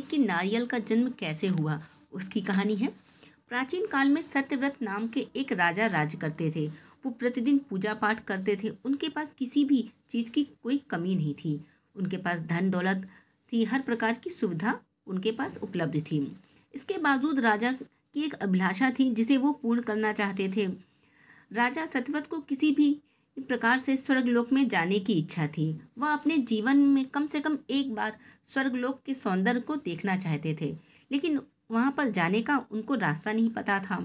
कि नारियल का जन्म कैसे हुआ, उसकी कहानी है। प्राचीन काल में सत्यव्रत नाम के एक राजा राज करते थे। वो प्रतिदिन पूजा पाठ करते थे। उनके पास किसी भी चीज़ की कोई कमी नहीं थी। उनके पास धन दौलत थी, हर प्रकार की सुविधा उनके पास उपलब्ध थी। इसके बावजूद राजा की एक अभिलाषा थी जिसे वो पूर्ण करना चाहते थे। राजा सत्यव्रत को किसी भी प्रकार से स्वर्गलोक में जाने की इच्छा थी। वह अपने जीवन में कम से कम एक बार स्वर्गलोक के सौंदर्य को देखना चाहते थे, लेकिन वहां पर जाने का उनको रास्ता नहीं पता था।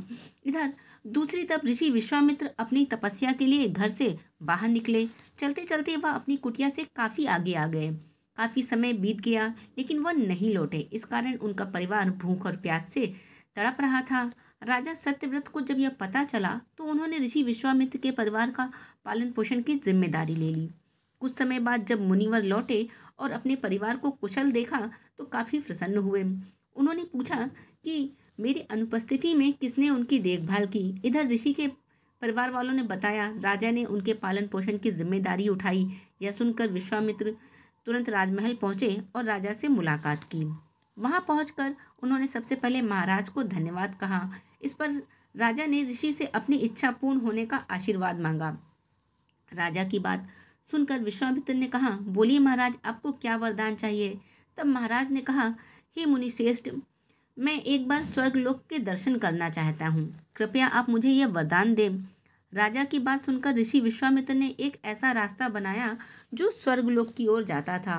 इधर दूसरी तरफ ऋषि विश्वामित्र अपनी तपस्या के लिए घर से बाहर निकले। चलते चलते वह अपनी कुटिया से काफ़ी आगे आ गए। काफ़ी समय बीत गया लेकिन वह नहीं लौटे। इस कारण उनका परिवार भूख और प्यास से तड़प रहा था। राजा सत्यव्रत को जब यह पता चला तो उन्होंने ऋषि विश्वामित्र के परिवार का पालन पोषण की जिम्मेदारी ले ली। कुछ समय बाद जब मुनिवर लौटे और अपने परिवार को कुशल देखा तो काफ़ी प्रसन्न हुए। उन्होंने पूछा कि मेरी अनुपस्थिति में किसने उनकी देखभाल की। इधर ऋषि के परिवार वालों ने बताया, राजा ने उनके पालन पोषण की जिम्मेदारी उठाई। यह सुनकर विश्वामित्र तुरंत राजमहल पहुंचे और राजा से मुलाकात की। वहां पहुंचकर उन्होंने सबसे पहले महाराज को धन्यवाद कहा। इस पर राजा ने ऋषि से अपनी इच्छा पूर्ण होने का आशीर्वाद मांगा। राजा की बात सुनकर विश्वामित्र ने कहा, बोलिए महाराज, आपको क्या वरदान चाहिए। तब महाराज ने कहा, हे मुनिश्रेष्ठ, मैं एक बार स्वर्गलोक के दर्शन करना चाहता हूँ। कृपया आप मुझे यह वरदान दें। राजा की बात सुनकर ऋषि विश्वामित्र ने एक ऐसा रास्ता बनाया जो स्वर्गलोक की ओर जाता था।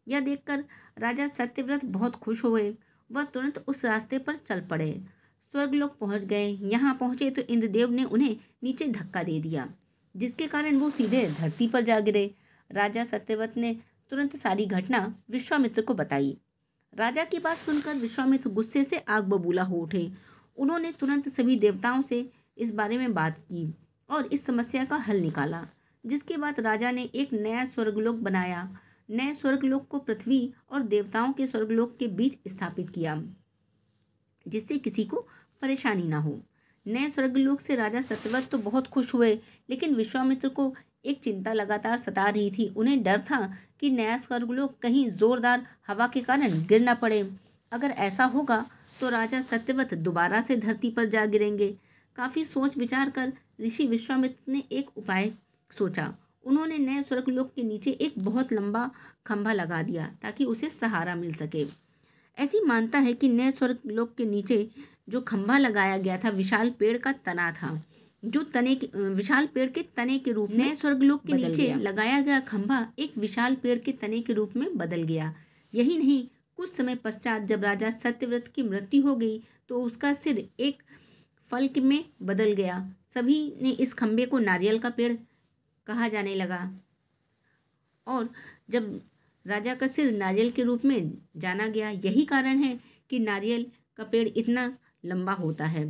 यह देखकर राजा सत्यव्रत बहुत खुश हुए। वह तुरंत उस रास्ते पर चल पड़े। स्वर्गलोक पहुंच गए। यहाँ पहुंचे तो इंद्रदेव ने उन्हें नीचे धक्का दे दिया, जिसके कारण वो सीधे धरती पर जा गिरे। राजा सत्यव्रत ने तुरंत सारी घटना विश्वामित्र को बताई। राजा की बात सुनकर विश्वामित्र गुस्से से आग बबूला हो उठे। उन्होंने तुरंत सभी देवताओं से इस बारे में बात की और इस समस्या का हल निकाला, जिसके बाद राजा ने एक नया स्वर्गलोक बनाया। नए स्वर्गलोक को पृथ्वी और देवताओं के स्वर्गलोक के बीच स्थापित किया, जिससे किसी को परेशानी ना हो। नए स्वर्गलोक से राजा सत्यव्रत तो बहुत खुश हुए, लेकिन विश्वामित्र को एक चिंता लगातार सता रही थी। उन्हें डर था कि नया स्वर्गलोक कहीं जोरदार हवा के कारण गिर न पड़े। अगर ऐसा होगा तो राजा सत्यव्रत दोबारा से धरती पर जा गिरेंगे। काफ़ी सोच विचार कर ऋषि विश्वामित्र ने एक उपाय सोचा। उन्होंने नए स्वर्गलोक के नीचे एक बहुत लंबा खंभा लगा दिया ताकि उसे सहारा मिल सके। ऐसी मानता है कि नए स्वर्गलोक के नीचे जो खंभा लगाया गया था विशाल पेड़ का तना था, जो विशाल पेड़ के तने के रूप में नए स्वर्गलोक के नीचे लगाया गया खंभा एक विशाल पेड़ के तने के रूप में बदल गया। यही नहीं, कुछ समय पश्चात जब राजा सत्यव्रत की मृत्यु हो गई तो उसका सिर एक फल में बदल गया। सभी ने इस खंभे को नारियल का पेड़ कहा जाने लगा और जब राजा का सिर नारियल के रूप में जाना गया, यही कारण है कि नारियल का पेड़ इतना लंबा होता है।